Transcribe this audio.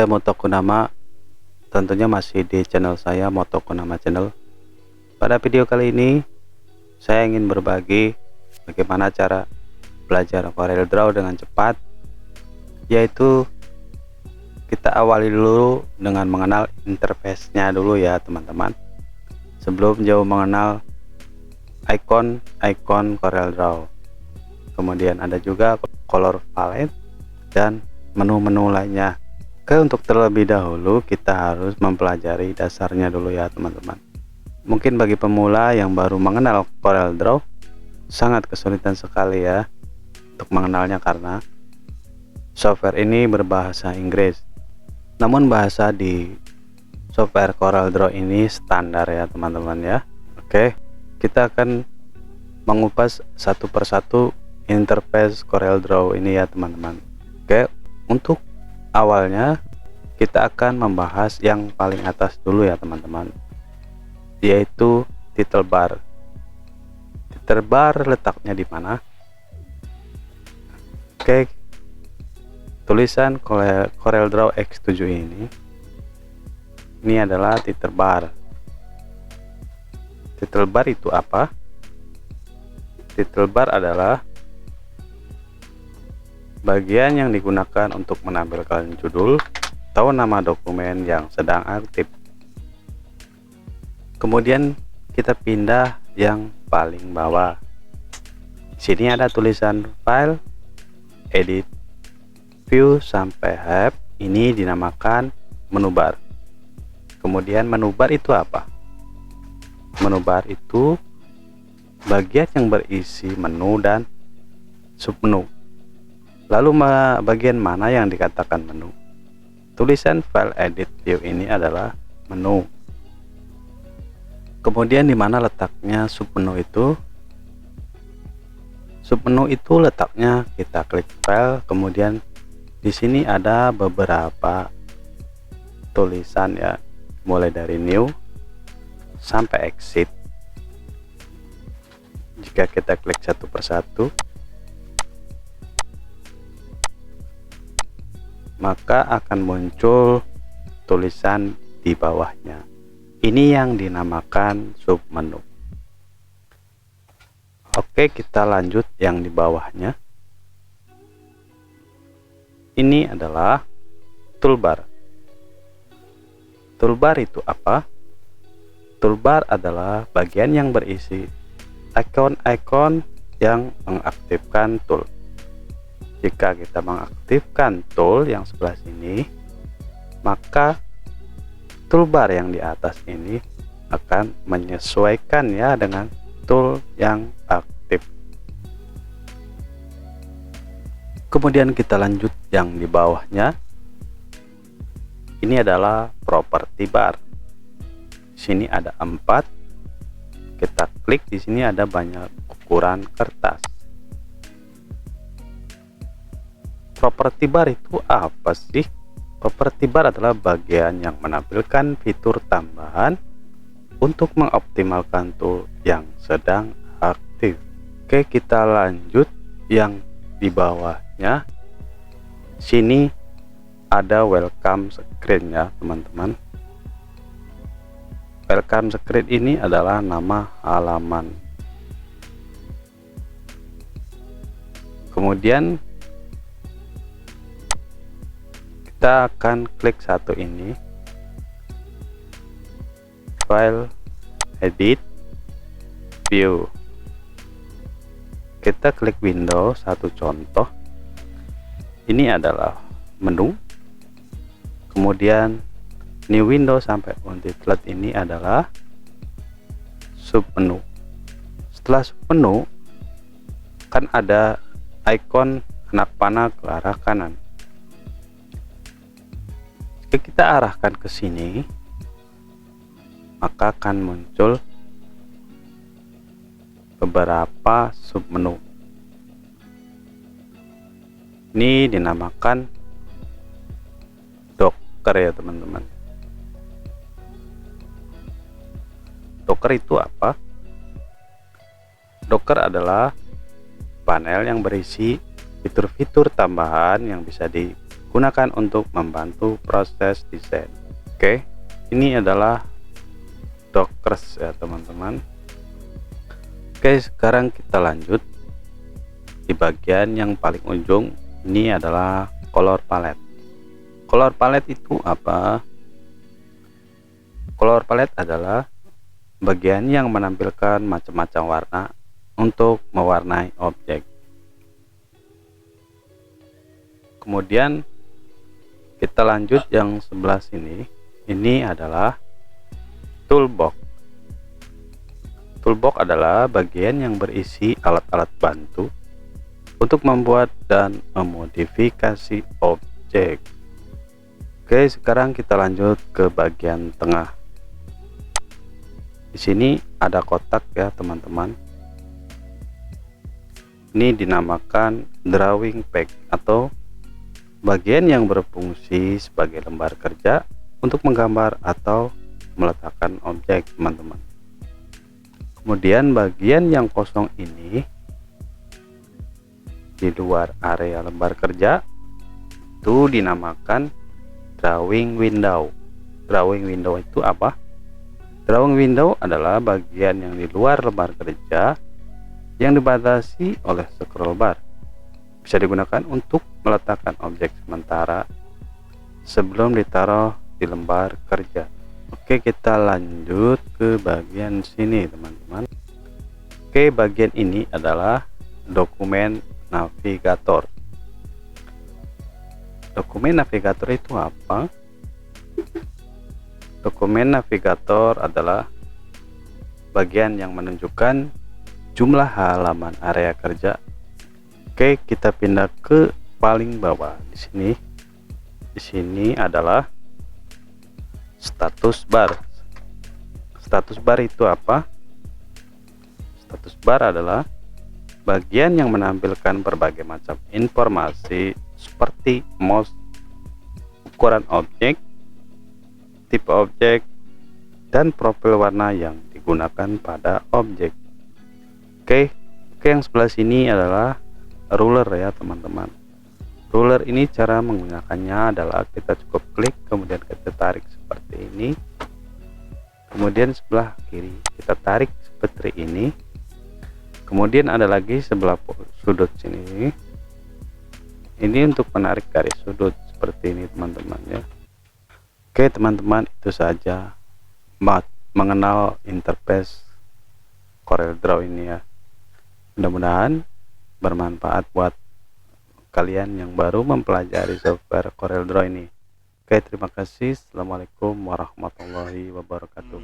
saya Motokunama, tentunya masih di channel saya Motokunama Channel. Pada video kali ini saya ingin berbagi bagaimana cara belajar CorelDRAW dengan cepat, yaitu kita awali dulu dengan mengenal interface-nya dulu ya teman-teman, sebelum jauh mengenal icon CorelDRAW. Kemudian ada juga color palette dan menu-menu lainnya. Oke, untuk terlebih dahulu kita harus mempelajari dasarnya dulu ya teman-teman. Mungkin bagi pemula yang baru mengenal CorelDRAW sangat kesulitan sekali ya untuk mengenalnya, karena software ini berbahasa Inggris. Namun bahasa di software CorelDRAW ini standar ya teman-teman ya. Oke, kita akan mengupas satu persatu interface CorelDRAW ini ya teman-teman. Oke, untuk awalnya kita akan membahas yang paling atas dulu ya teman-teman, yaitu title bar. Title bar letaknya di mana? Oke, tulisan CorelDRAW X7 ini adalah title bar. Title bar itu apa? Title bar adalah bagian yang digunakan untuk menampilkan judul atau nama dokumen yang sedang aktif. Kemudian kita pindah yang paling bawah. Di sini ada tulisan file, edit, view sampai have. Ini dinamakan menu bar. Kemudian menu bar itu apa? Menu bar itu bagian yang berisi menu dan submenu. Lalu bagian mana yang dikatakan menu? Tulisan file, edit, view ini adalah menu. Kemudian di mana letaknya submenu itu? Submenu itu letaknya kita klik file, kemudian di sini ada beberapa tulisan ya, mulai dari new sampai exit. Jika kita klik satu persatu, maka akan muncul tulisan di bawahnya. Ini yang dinamakan submenu. Oke, kita lanjut yang di bawahnya. Ini adalah toolbar. Toolbar itu apa? Toolbar adalah bagian yang berisi icon-icon yang mengaktifkan tool. Jika kita mengaktifkan tool yang sebelah sini, maka toolbar yang di atas ini akan menyesuaikan ya dengan tool yang aktif. Kemudian kita lanjut yang di bawahnya. Ini adalah property bar. Di sini ada 4. Kita klik, di sini ada banyak ukuran kertas. Property bar itu apa sih? Property bar adalah bagian yang menampilkan fitur tambahan untuk mengoptimalkan tool yang sedang aktif. Oke, kita lanjut yang di bawahnya. Sini ada welcome screen ya teman-teman. Welcome screen ini adalah nama halaman. Kemudian kita akan klik satu ini, file, edit, view. Kita klik window, satu contoh. Ini adalah menu. Kemudian new window sampai multiplet ini adalah submenu. Setelah submenu kan ada icon anak panah ke arah kanan. Jika kita arahkan ke sini, maka akan muncul beberapa submenu. Ini dinamakan Docker ya teman-teman. Docker itu apa? Docker adalah panel yang berisi fitur-fitur tambahan yang bisa digunakan gunakan untuk membantu proses desain. Oke, ini adalah Dockers ya teman-teman. Oke, sekarang kita lanjut di bagian yang paling ujung. Ini adalah color palette. Color palette itu apa? Color palette adalah bagian yang menampilkan macam-macam warna untuk mewarnai objek. Kemudian kita lanjut yang sebelah sini. Ini adalah toolbox. Toolbox adalah bagian yang berisi alat-alat bantu untuk membuat dan memodifikasi objek. Oke, sekarang kita lanjut ke bagian tengah. Di sini ada kotak ya teman-teman. Ini dinamakan drawing pad atau bagian yang berfungsi sebagai lembar kerja untuk menggambar atau meletakkan objek teman-teman. Kemudian bagian yang kosong ini di luar area lembar kerja itu dinamakan drawing window. Drawing window itu apa? Drawing window adalah bagian yang di luar lembar kerja yang dibatasi oleh scroll bar. Bisa digunakan untuk meletakkan objek sementara sebelum ditaruh di lembar kerja. Oke, kita lanjut ke bagian sini teman-teman. Oke, bagian ini adalah dokumen navigator. Dokumen navigator itu apa? Dokumen navigator adalah bagian yang menunjukkan jumlah halaman area kerja. Oke, kita pindah ke paling bawah. Di sini adalah status bar. Status bar itu apa? Status bar adalah bagian yang menampilkan berbagai macam informasi seperti mouse, ukuran objek, tipe objek, dan profil warna yang digunakan pada objek. Oke, yang sebelah sini adalah ruler ya teman-teman. Ruler ini cara menggunakannya adalah kita cukup klik, kemudian kita tarik seperti ini. Kemudian sebelah kiri kita tarik seperti ini. Kemudian ada lagi sebelah sudut sini. Ini untuk menarik garis sudut seperti ini teman-teman ya. Oke teman-teman, itu saja mengenal interface CorelDRAW ini ya. Mudah-mudahan bermanfaat buat kalian yang baru mempelajari software CorelDRAW ini. Oke, terima kasih. Assalamualaikum warahmatullahi wabarakatuh.